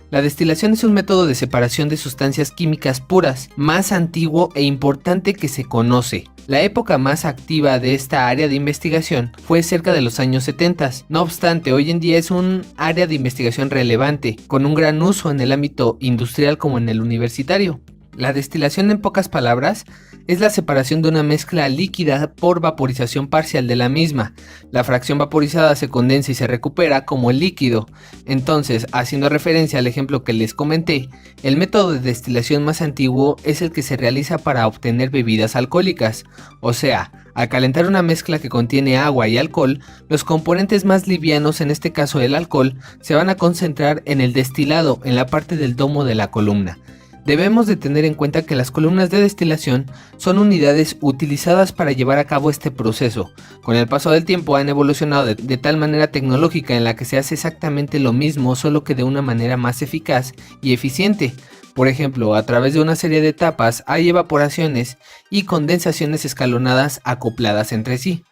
La destilación es un método de separación de sustancias químicas puras, más antiguo e importante que se conoce. La época más activa de esta área de investigación fue cerca de los años 70. No obstante, hoy en día es un área de investigación relevante, con un gran uso en el ámbito industrial como en el universitario. La destilación, en pocas palabras, es la separación de una mezcla líquida por vaporización parcial de la misma. La fracción vaporizada se condensa y se recupera como el líquido. Entonces, haciendo referencia al ejemplo que les comenté, el método de destilación más antiguo es el que se realiza para obtener bebidas alcohólicas. O sea, al calentar una mezcla que contiene agua y alcohol, los componentes más livianos, en este caso el alcohol, se van a concentrar en el destilado, en la parte del domo de la columna. Debemos de tener en cuenta que las columnas de destilación son unidades utilizadas para llevar a cabo este proceso. Con el paso del tiempo han evolucionado de tal manera tecnológica en la que se hace exactamente lo mismo, solo que de una manera más eficaz y eficiente. Por ejemplo, a través de una serie de etapas hay evaporaciones y condensaciones escalonadas acopladas entre sí.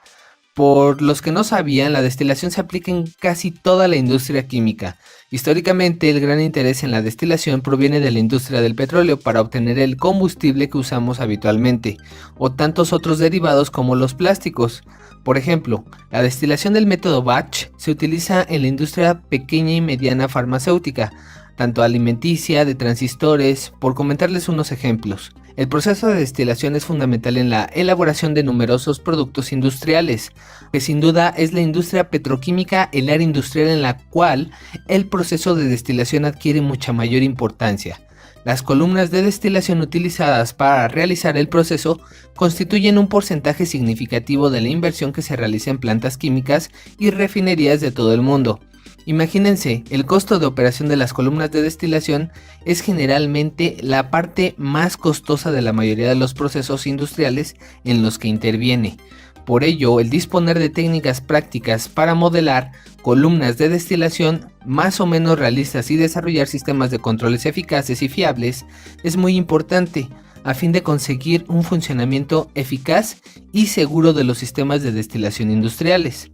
Por los que no sabían, la destilación se aplica en casi toda la industria química. Históricamente, el gran interés en la destilación proviene de la industria del petróleo para obtener el combustible que usamos habitualmente, o tantos otros derivados como los plásticos. Por ejemplo, la destilación del método batch se utiliza en la industria pequeña y mediana farmacéutica, tanto alimenticia, de transistores, por comentarles unos ejemplos. El proceso de destilación es fundamental en la elaboración de numerosos productos industriales, que sin duda es la industria petroquímica, el área industrial en la cual el proceso de destilación adquiere mucha mayor importancia. Las columnas de destilación utilizadas para realizar el proceso constituyen un porcentaje significativo de la inversión que se realiza en plantas químicas y refinerías de todo el mundo. Imagínense, el costo de operación de las columnas de destilación es generalmente la parte más costosa de la mayoría de los procesos industriales en los que interviene. Por ello, el disponer de técnicas prácticas para modelar columnas de destilación más o menos realistas y desarrollar sistemas de controles eficaces y fiables es muy importante a fin de conseguir un funcionamiento eficaz y seguro de los sistemas de destilación industriales.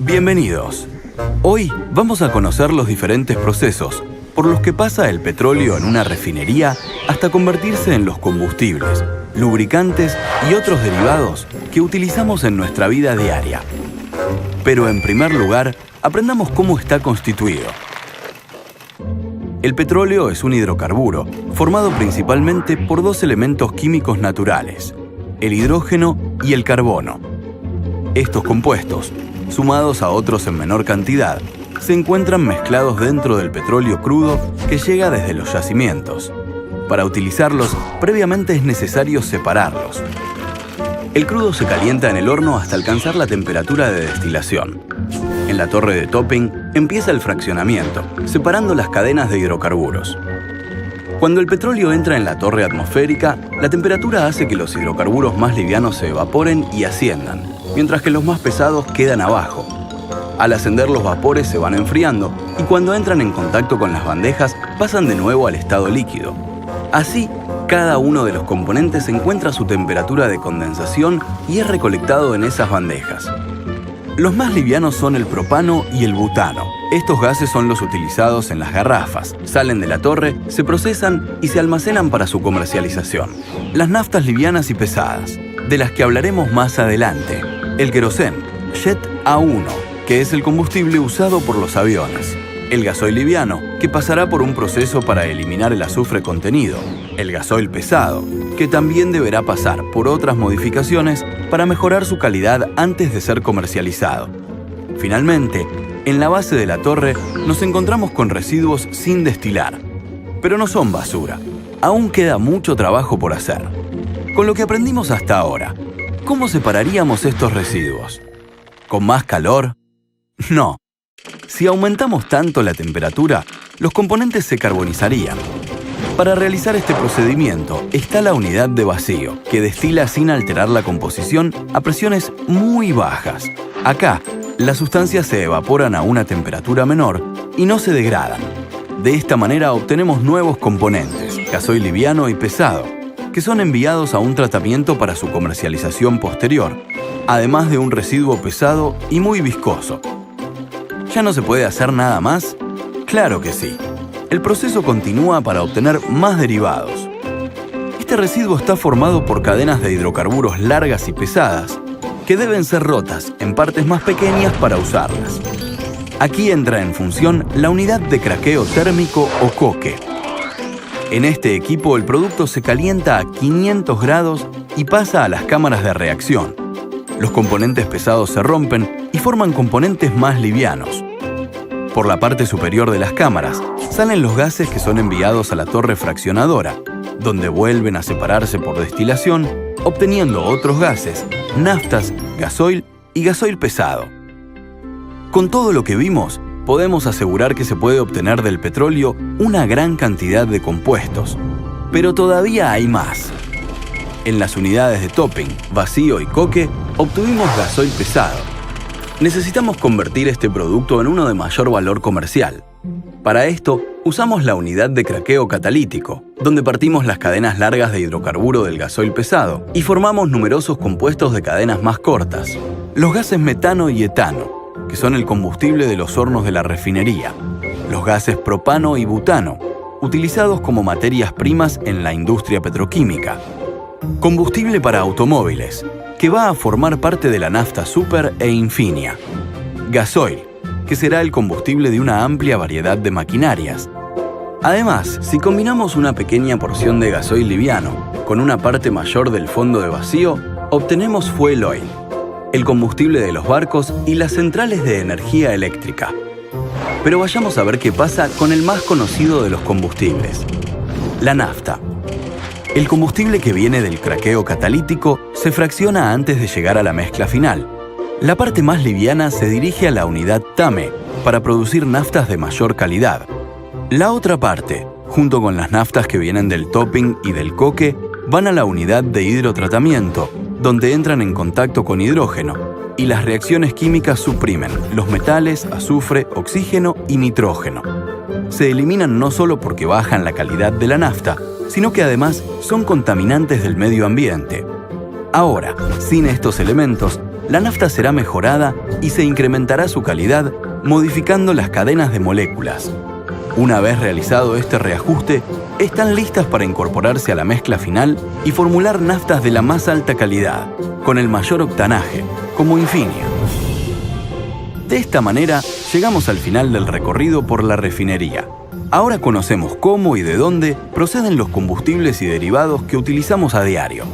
Bienvenidos. Hoy vamos a conocer los diferentes procesos por los que pasa el petróleo en una refinería hasta convertirse en los combustibles, lubricantes y otros derivados que utilizamos en nuestra vida diaria. Pero en primer lugar, aprendamos cómo está constituido. El petróleo es un hidrocarburo formado principalmente por dos elementos químicos naturales, el hidrógeno y el carbono. Estos compuestos, sumados a otros en menor cantidad, se encuentran mezclados dentro del petróleo crudo que llega desde los yacimientos. Para utilizarlos, previamente es necesario separarlos. El crudo se calienta en el horno hasta alcanzar la temperatura de destilación. En la torre de topping empieza el fraccionamiento, separando las cadenas de hidrocarburos. Cuando el petróleo entra en la torre atmosférica, la temperatura hace que los hidrocarburos más livianos se evaporen y asciendan, mientras que los más pesados quedan abajo. Al ascender, los vapores se van enfriando y cuando entran en contacto con las bandejas pasan de nuevo al estado líquido. Así, cada uno de los componentes encuentra su temperatura de condensación y es recolectado en esas bandejas. Los más livianos son el propano y el butano. Estos gases son los utilizados en las garrafas, salen de la torre, se procesan y se almacenan para su comercialización. Las naftas livianas y pesadas, de las que hablaremos más adelante. El querosén, Jet A1, que es el combustible usado por los aviones. El gasoil liviano, que pasará por un proceso para eliminar el azufre contenido. El gasoil pesado, que también deberá pasar por otras modificaciones para mejorar su calidad antes de ser comercializado. Finalmente, en la base de la torre nos encontramos con residuos sin destilar. Pero no son basura. Aún queda mucho trabajo por hacer. Con lo que aprendimos hasta ahora, ¿cómo separaríamos estos residuos? ¿Con más calor? No. Si aumentamos tanto la temperatura, los componentes se carbonizarían. Para realizar este procedimiento está la unidad de vacío, que destila sin alterar la composición a presiones muy bajas. Acá, las sustancias se evaporan a una temperatura menor y no se degradan. De esta manera obtenemos nuevos componentes, gasoil liviano y pesado, que son enviados a un tratamiento para su comercialización posterior, además de un residuo pesado y muy viscoso. ¿Ya no se puede hacer nada más? Claro que sí. El proceso continúa para obtener más derivados. Este residuo está formado por cadenas de hidrocarburos largas y pesadas, que deben ser rotas en partes más pequeñas para usarlas. Aquí entra en función la unidad de craqueo térmico o coque. En este equipo el producto se calienta a 500 grados y pasa a las cámaras de reacción. Los componentes pesados se rompen y forman componentes más livianos. Por la parte superior de las cámaras salen los gases que son enviados a la torre fraccionadora, donde vuelven a separarse por destilación, obteniendo otros gases, naftas, gasoil y gasoil pesado. Con todo lo que vimos, podemos asegurar que se puede obtener del petróleo una gran cantidad de compuestos. Pero todavía hay más. En las unidades de topping, vacío y coque, obtuvimos gasoil pesado. Necesitamos convertir este producto en uno de mayor valor comercial. Para esto, usamos la unidad de craqueo catalítico, donde partimos las cadenas largas de hidrocarburo del gasoil pesado y formamos numerosos compuestos de cadenas más cortas. Los gases metano y etano, que son el combustible de los hornos de la refinería. Los gases propano y butano, utilizados como materias primas en la industria petroquímica. Combustible para automóviles, que va a formar parte de la nafta super e infinia. Gasoil, que será el combustible de una amplia variedad de maquinarias. Además, si combinamos una pequeña porción de gasoil liviano con una parte mayor del fondo de vacío, obtenemos fuel oil, el combustible de los barcos y las centrales de energía eléctrica. Pero vayamos a ver qué pasa con el más conocido de los combustibles, la nafta. El combustible que viene del craqueo catalítico se fracciona antes de llegar a la mezcla final. La parte más liviana se dirige a la unidad TAME para producir naftas de mayor calidad. La otra parte, junto con las naftas que vienen del topping y del coque, van a la unidad de hidrotratamiento, donde entran en contacto con hidrógeno, y las reacciones químicas suprimen los metales, azufre, oxígeno y nitrógeno. Se eliminan no solo porque bajan la calidad de la nafta, sino que además son contaminantes del medio ambiente. Ahora, sin estos elementos, la nafta será mejorada y se incrementará su calidad modificando las cadenas de moléculas. Una vez realizado este reajuste, están listas para incorporarse a la mezcla final y formular naftas de la más alta calidad, con el mayor octanaje, como Infinia. De esta manera, llegamos al final del recorrido por la refinería. Ahora conocemos cómo y de dónde proceden los combustibles y derivados que utilizamos a diario.